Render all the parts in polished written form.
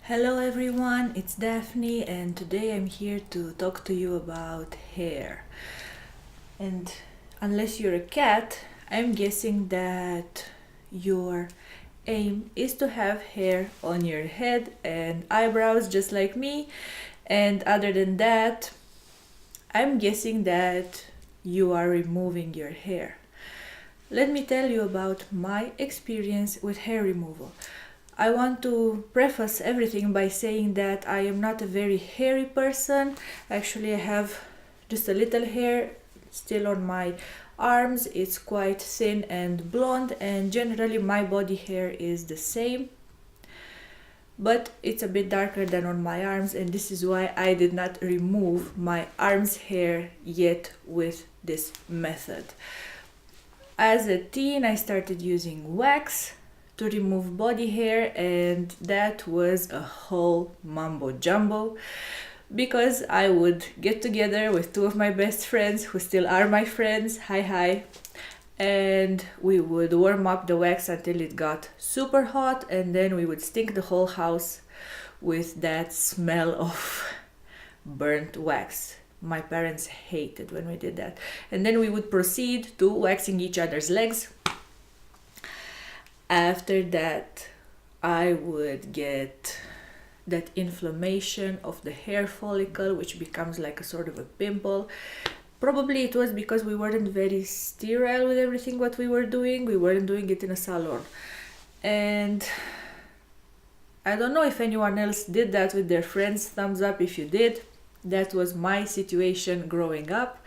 Hello everyone, it's Daphne and today I'm here to talk to you about hair. And unless you're a cat, I'm guessing that your aim is to have hair on your head and eyebrows just like me. And other than that, I'm guessing that you are removing your hair. Let me tell you about my experience with hair removal. I want to preface everything by saying that I am not a very hairy person. Actually, I have just a little hair still on my arms. It's quite thin and blonde, and generally my body hair is the same. But it's a bit darker than on my arms, and this is why I did not remove my arms hair yet with this method. As a teen, I started using wax to remove body hair, and that was a whole mumbo jumbo because I would get together with two of my best friends who still are my friends, hi, and we would warm up the wax until it got super hot, and then we would stink the whole house with that smell of burnt wax. My parents hated when we did that. And then we would proceed to waxing each other's legs. After that, I would get that inflammation of the hair follicle, which becomes like a sort of a pimple. Probably it was because we weren't very sterile with everything what we were doing. We weren't doing it in a salon. And I don't know if anyone else did that with their friends. Thumbs up if you did. That was my situation growing up,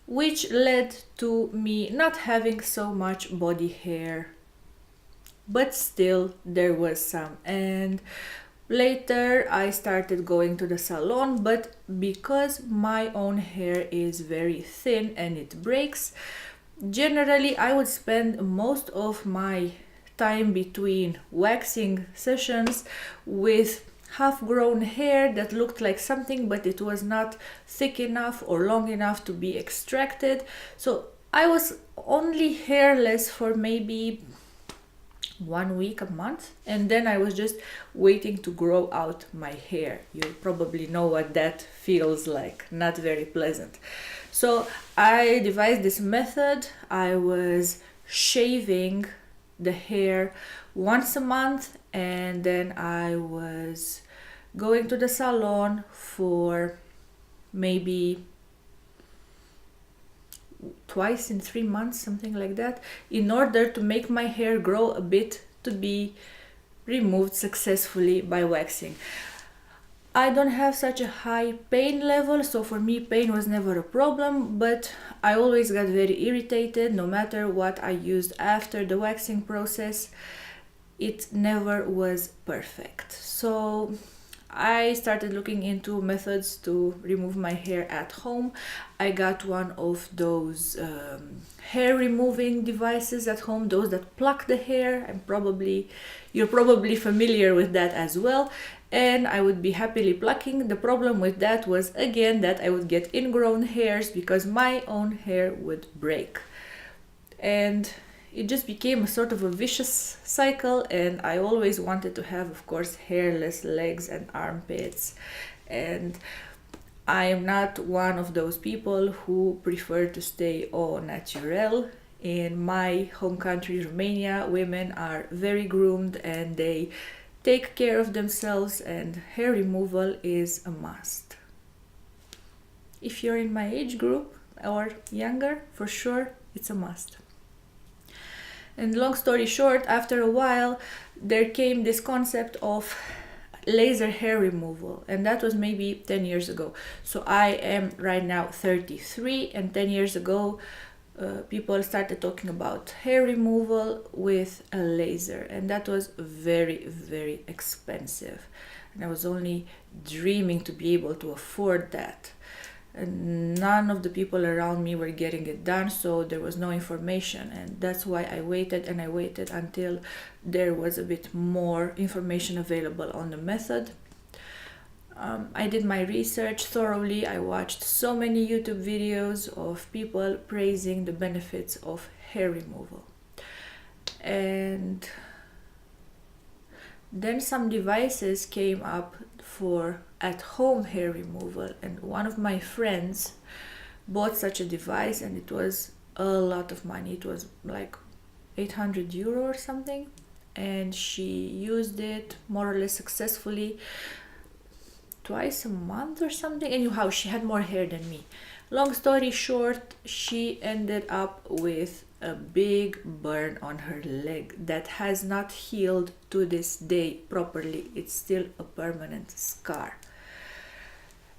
which led to me not having so much body hair. But still there was some, and later I started going to the salon, but because my own hair is very thin and it breaks, generally I would spend most of my time between waxing sessions with half-grown hair that looked like something, but it was not thick enough or long enough to be extracted. So I was only hairless for maybe 1 week, a month, and then I was just waiting to grow out my hair. You probably know what that feels like, not very pleasant. So I devised this method. I was shaving the hair once a month, and then I was going to the salon for maybe twice in 3 months, something like that, in order to make my hair grow a bit to be removed successfully by waxing. I don't have such a high pain level, so for me pain was never a problem, but I always got very irritated no matter what I used after the waxing process. It never was perfect. So I started looking into methods to remove my hair at home. I got one of those hair removing devices at home, those that pluck the hair. You're probably familiar with that as well. And I would be happily plucking. The problem with that was, again, that I would get ingrown hairs because my own hair would break. And it just became a sort of a vicious cycle, and I always wanted to have, of course, hairless legs and armpits. And I am not one of those people who prefer to stay au naturel. In my home country, Romania, women are very groomed and they take care of themselves, and hair removal is a must. If you're in my age group or younger, for sure, it's a must. And long story short, after a while, there came this concept of laser hair removal, and that was maybe 10 years ago. So I am right now 33, and 10 years ago, people started talking about hair removal with a laser, and that was very, very expensive. And I was only dreaming to be able to afford that. And none of the people around me were getting it done, so there was no information, and that's why I waited and I waited until there was a bit more information available on the method. I did my research thoroughly. I watched so many YouTube videos of people praising the benefits of hair removal, and Then some devices came up for at-home hair removal, and one of my friends bought such a device, and it was a lot of money. It was like 800 euro or something, and she used it more or less successfully twice a month or something. Anyhow, she had more hair than me. Long story short, she ended up with a big burn on her leg that has not healed to this day properly. It's still a permanent scar.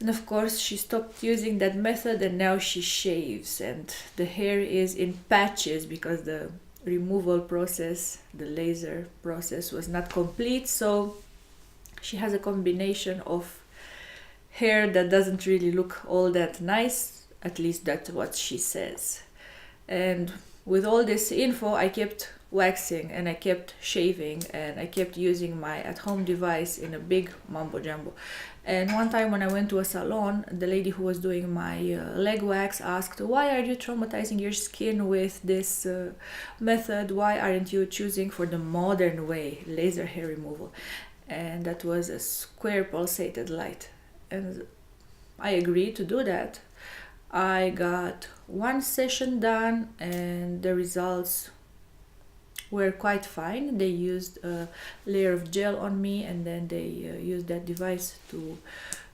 And of course, she stopped using that method, and now she shaves, and the hair is in patches because the removal process, the laser process, was not complete. So she has a combination of hair that doesn't really look all that nice, at least that's what she says. And with all this info, I kept waxing and I kept shaving and I kept using my at-home device in a big mumbo jumbo. And one time when I went to a salon, the lady who was doing my leg wax asked, "Why are you traumatizing your skin with this method? Why aren't you choosing for the modern way, laser hair removal?" And that was a square pulsated light. And I agreed to do that. I got one session done and the results were quite fine. They used a layer of gel on me, and then they used that device to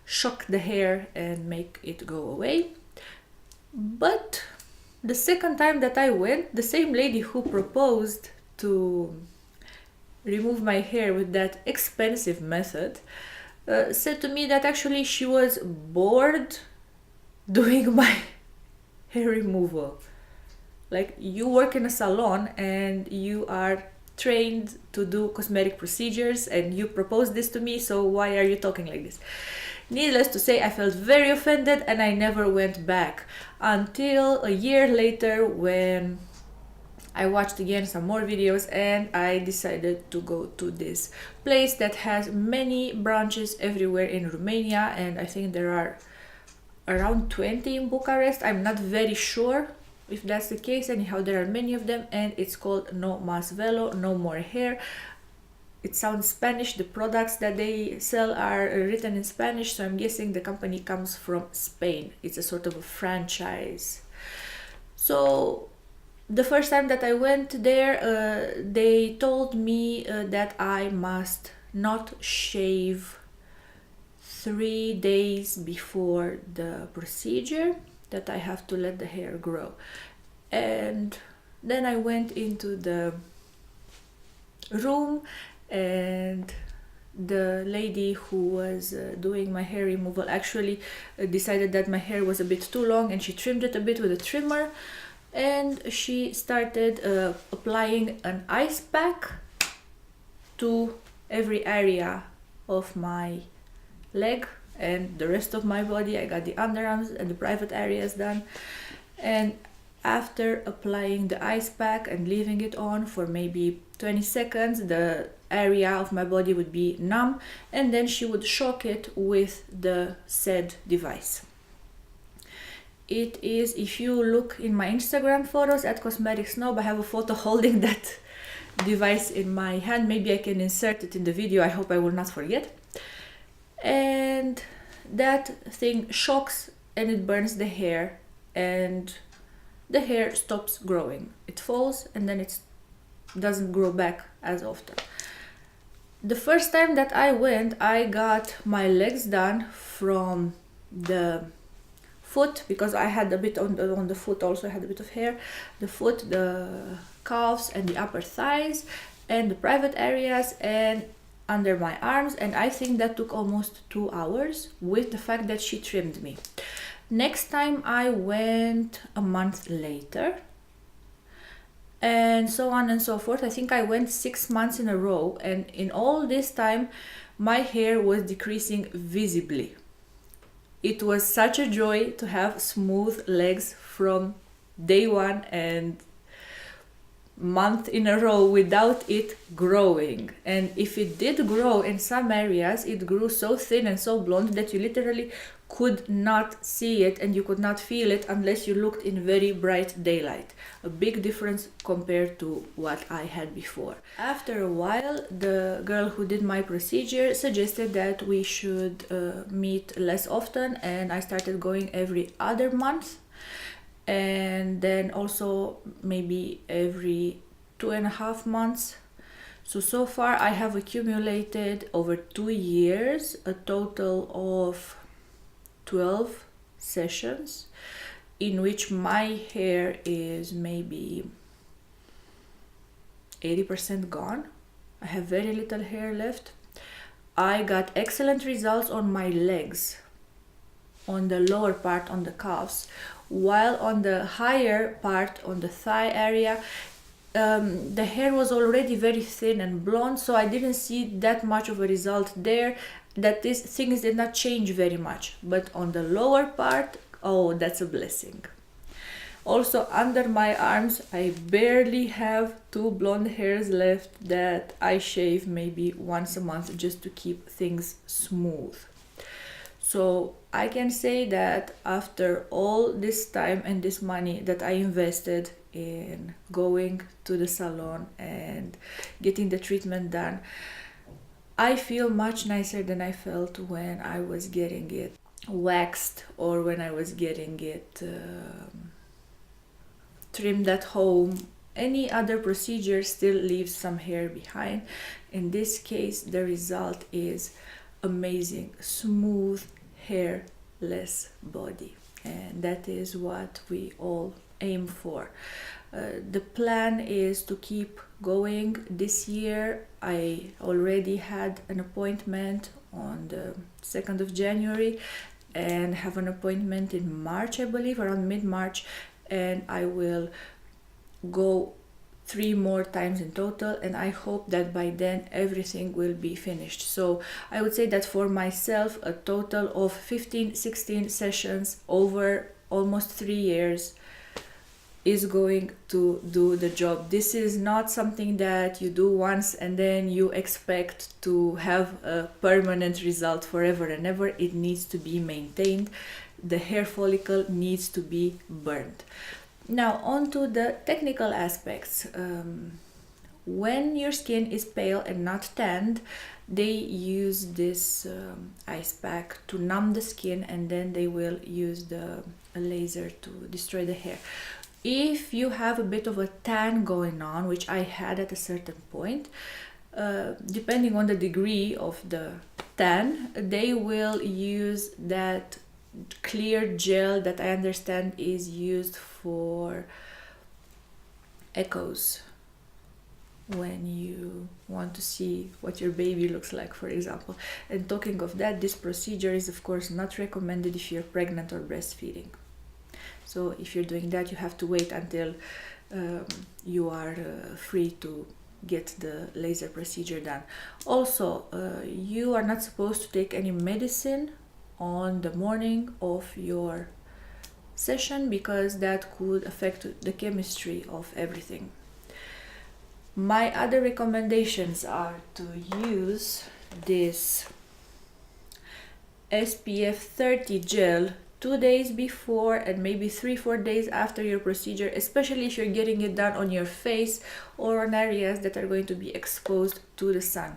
shock the hair and make it go away. But the second time that I went, the same lady who proposed to remove my hair with that expensive method said to me that actually she was bored doing my hair removal. Like, you work in a salon and you are trained to do cosmetic procedures and you propose this to me, so why are you talking like this? Needless to say, I felt very offended and I never went back until a year later, when I watched again some more videos and I decided to go to this place that has many branches everywhere in Romania, and I think there are around 20 in Bucharest. I'm not very sure if that's the case. Anyhow, there are many of them, and it's called Nomasvello, no more hair. It sounds Spanish. The products that they sell are written in Spanish, so I'm guessing the company comes from Spain. It's a sort of a franchise. So the first time that I went there, they told me that I must not shave 3 days before the procedure, that I have to let the hair grow. And then I went into the room, and the lady who was doing my hair removal actually decided that my hair was a bit too long, and she trimmed it a bit with a trimmer, and she started applying an ice pack to every area of my leg and the rest of my body. I got the underarms and the private areas done, and after applying the ice pack and leaving it on for maybe 20 seconds, the area of my body would be numb, and then she would shock it with the said device. It is, if you look in my Instagram photos at Cosmetic Snob, I have a photo holding that device in my hand. Maybe I can insert it in the video. I hope I will not forget. And that thing shocks and it burns the hair, and the hair stops growing. It falls and then it doesn't grow back as often. The first time that I went, I got my legs done from the foot, because I had a bit on the foot also. I had a bit of hair. The foot, the calves and the upper thighs and the private areas and under my arms, and I think that took almost 2 hours with the fact that she trimmed me. Next time I went a month later, and so on and so forth. I think I went 6 months in a row, and in all this time my hair was decreasing visibly. It was such a joy to have smooth legs from day one, and month in a row without it growing. And if it did grow in some areas, it grew so thin and so blonde that you literally could not see it and you could not feel it unless you looked in very bright daylight. A big difference compared to what I had before. After a while, the girl who did my procedure suggested that we should meet less often, and I started going every other month, and then also maybe every 2.5 months. So far I have accumulated over 2 years a total of 12 sessions in which my hair is maybe 80% gone. I have very little hair left. I got excellent results on my legs, on the lower part, on the calves, while on the higher part, on the thigh area, the hair was already very thin and blonde, so I didn't see that much of a result there. That these things did not change very much. But on the lower part, oh, that's a blessing. Also under my arms, I barely have 2 blonde hairs left that I shave maybe once a month just to keep things smooth. So I can say that after all this time and this money that I invested in going to the salon and getting the treatment done, I feel much nicer than I felt when I was getting it waxed or when I was getting it trimmed at home. Any other procedure still leaves some hair behind. In this case, the result is amazing, smooth, hairless body, and that is what we all aim for. The plan is to keep going. This year I already had an appointment on the 2nd of January and have an appointment in March, I believe, around mid-March, and I will go 3 more times in total, and I hope that by then everything will be finished. So I would say that for myself, a total of 15-16 sessions over almost 3 years is going to do the job. This is not something that you do once and then you expect to have a permanent result forever and ever. It needs to be maintained. The hair follicle needs to be burned. Now on to the technical aspects. When your skin is pale and not tanned, they use this ice pack to numb the skin, and then they will use a laser to destroy the hair. If you have a bit of a tan going on, which I had at a certain point, depending on the degree of the tan, they will use that clear gel that I understand is used for echoes when you want to see what your baby looks like, for example. And talking of that, this procedure is of course not recommended if you're pregnant or breastfeeding. So if you're doing that, you have to wait until you are free to get the laser procedure done. Also, you are not supposed to take any medicine on the morning of your session because that could affect the chemistry of everything. My other recommendations are to use this SPF 30 gel 2 days before and maybe 3-4 days after your procedure, especially if you're getting it done on your face or on areas that are going to be exposed to the sun.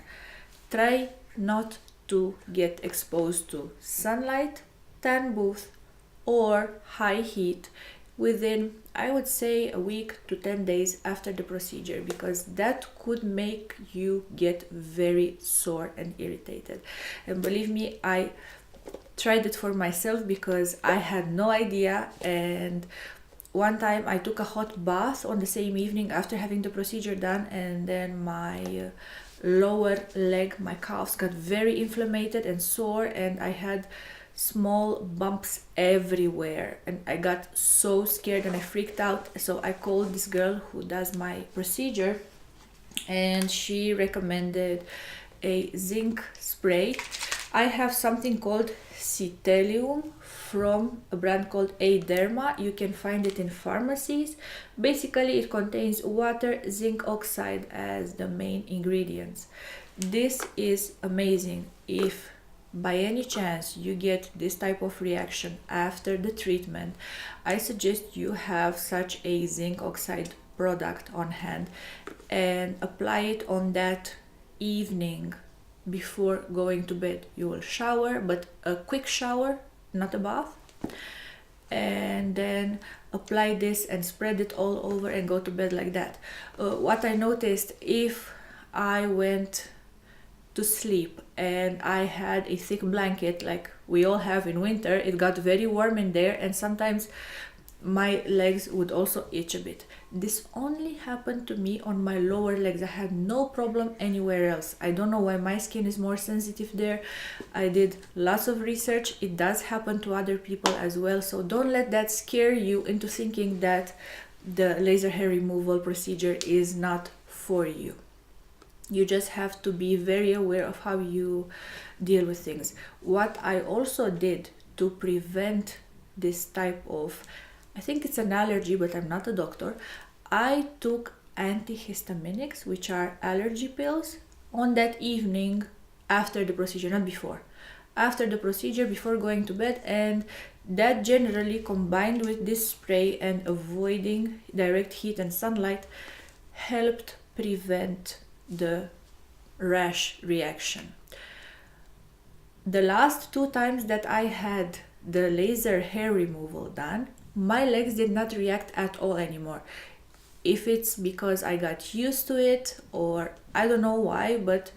Try not to get exposed to sunlight, tan booth, or high heat within, I would say, a week to 10 days after the procedure, because that could make you get very sore and irritated. And believe me, I tried it for myself because I had no idea, and one time I took a hot bath on the same evening after having the procedure done, and then my lower leg, my calves got very inflamed and sore, and I had small bumps everywhere, and I got so scared and I freaked out. So I called this girl who does my procedure, and she recommended a zinc spray. I have something called Citelium from a brand called Derma. You can find it in pharmacies. Basically, it contains water, zinc oxide as the main ingredients. This is amazing. If by any chance you get this type of reaction after the treatment, I suggest you have such a zinc oxide product on hand and apply it on that evening before going to bed. You will shower, but a quick shower, not a bath, and then apply this and spread it all over and go to bed like that. What I noticed, if I went to sleep and I had a thick blanket like we all have in winter, it got very warm in there, and sometimes my legs would also itch a bit. This only happened to me on my lower legs. I had no problem anywhere else. I don't know why my skin is more sensitive there. I did lots of research. It does happen to other people as well, so don't let that scare you into thinking that the laser hair removal procedure is not for you. You just have to be very aware of how you deal with things. What I also did to prevent this type of, I think it's an allergy, but I'm not a doctor, I took antihistaminics, which are allergy pills, on that evening after the procedure, not before. After the procedure, before going to bed, and that generally combined with this spray and avoiding direct heat and sunlight helped prevent the rash reaction. The last 2 times that I had the laser hair removal done, my legs did not react at all anymore. If it's because I got used to it or I don't know why, but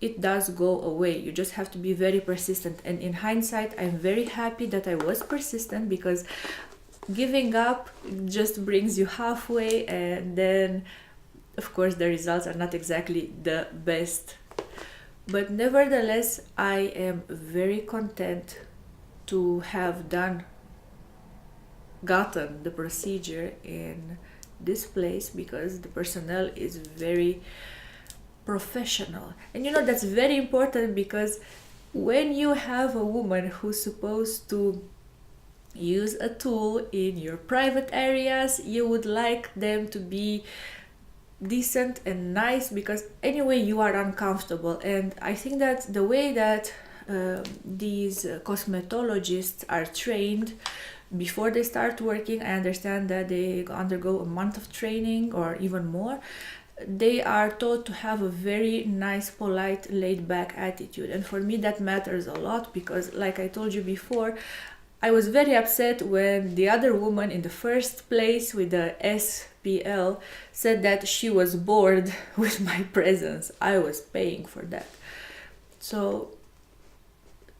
it does go away. You just have to be very persistent, and in hindsight I'm very happy that I was persistent, because giving up just brings you halfway, and then of course the results are not exactly the best. But nevertheless, I am very content to have gotten the procedure in this place, because the personnel is very professional. And you know, that's very important, because when you have a woman who's supposed to use a tool in your private areas, you would like them to be decent and nice, because anyway you are uncomfortable. And I think that the way that these cosmetologists are trained before they start working, I understand that they undergo a month of training or even more. They are taught to have a very nice, polite, laid-back attitude, and for me that matters a lot, because like I told you before, I was very upset when the other woman in the first place with the SPL said that she was bored with my presence. I was paying for that. So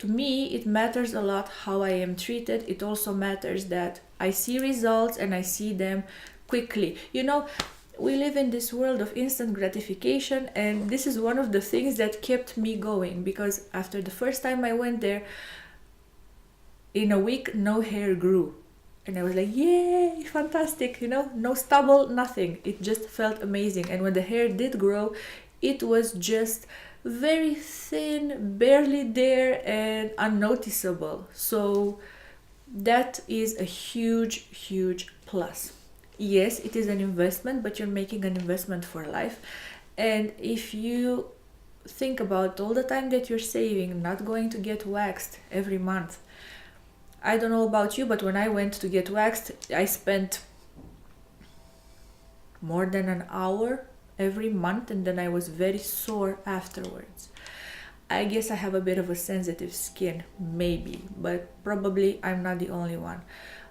to me, it matters a lot how I am treated. It also matters that I see results and I see them quickly. You know, we live in this world of instant gratification, and this is one of the things that kept me going, because after the first time I went there, in a week, no hair grew. And I was like, yay, fantastic, you know, no stubble, nothing. It just felt amazing. And when the hair did grow, it was just very thin, barely there, and unnoticeable. So that is a huge, huge plus. Yes, it is an investment, but you're making an investment for life. And if you think about all the time that you're saving, not going to get waxed every month. I don't know about you, but when I went to get waxed, I spent more than an hour every month, and then I was very sore afterwards. I guess I have a bit of a sensitive skin, maybe, but probably I'm not the only one.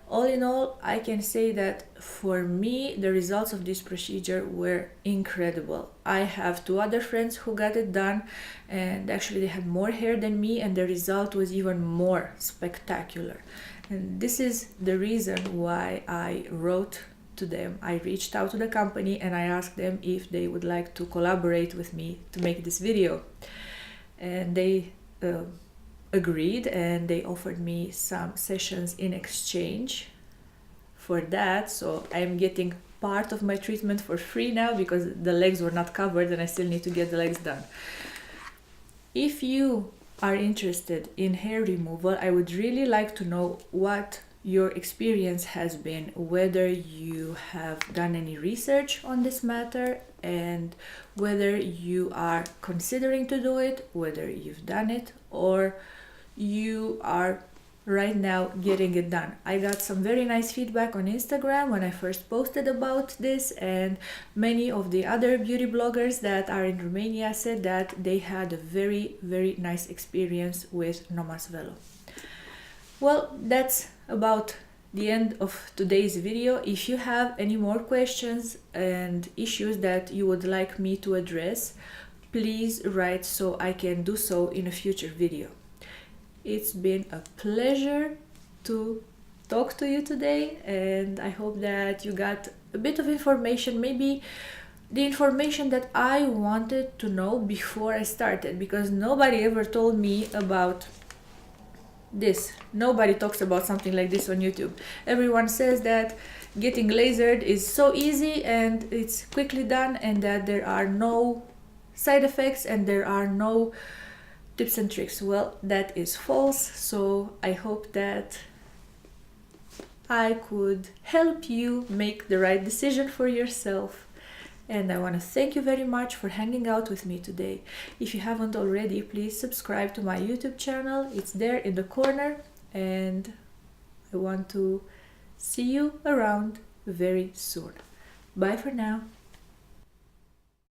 All in all, I can say that for me, the results of this procedure were incredible. I have 2 other friends who got it done, and actually they had more hair than me, and the result was even more spectacular. And this is the reason why I wrote to them. I reached out to the company and I asked them if they would like to collaborate with me to make this video. And they agreed, and they offered me some sessions in exchange for that. So I'm getting part of my treatment for free now, because the legs were not covered and I still need to get the legs done. If you are interested in hair removal, I would really like to know what your experience has been, whether you have done any research on this matter, and whether you are considering to do it, whether you've done it, or you are right now getting it done. I got some very nice feedback on Instagram when I first posted about this, and many of the other beauty bloggers that are in Romania said that they had a very nice experience with Nomasvello. Well, that's about the end of today's video. If you have any more questions and issues that you would like me to address, please write so I can do so in a future video. It's been a pleasure to talk to you today, and I hope that you got a bit of information, maybe the information that I wanted to know before I started, because nobody ever told me about this. Nobody talks about something like this on YouTube. Everyone says that getting lasered is so easy and it's quickly done, and that there are no side effects and there are no tips and tricks. Well, that is false. So I hope that I could help you make the right decision for yourself. And I want to thank you very much for hanging out with me today. If you haven't already, please subscribe to my YouTube channel. It's there in the corner, and I want to see you around very soon. Bye for now.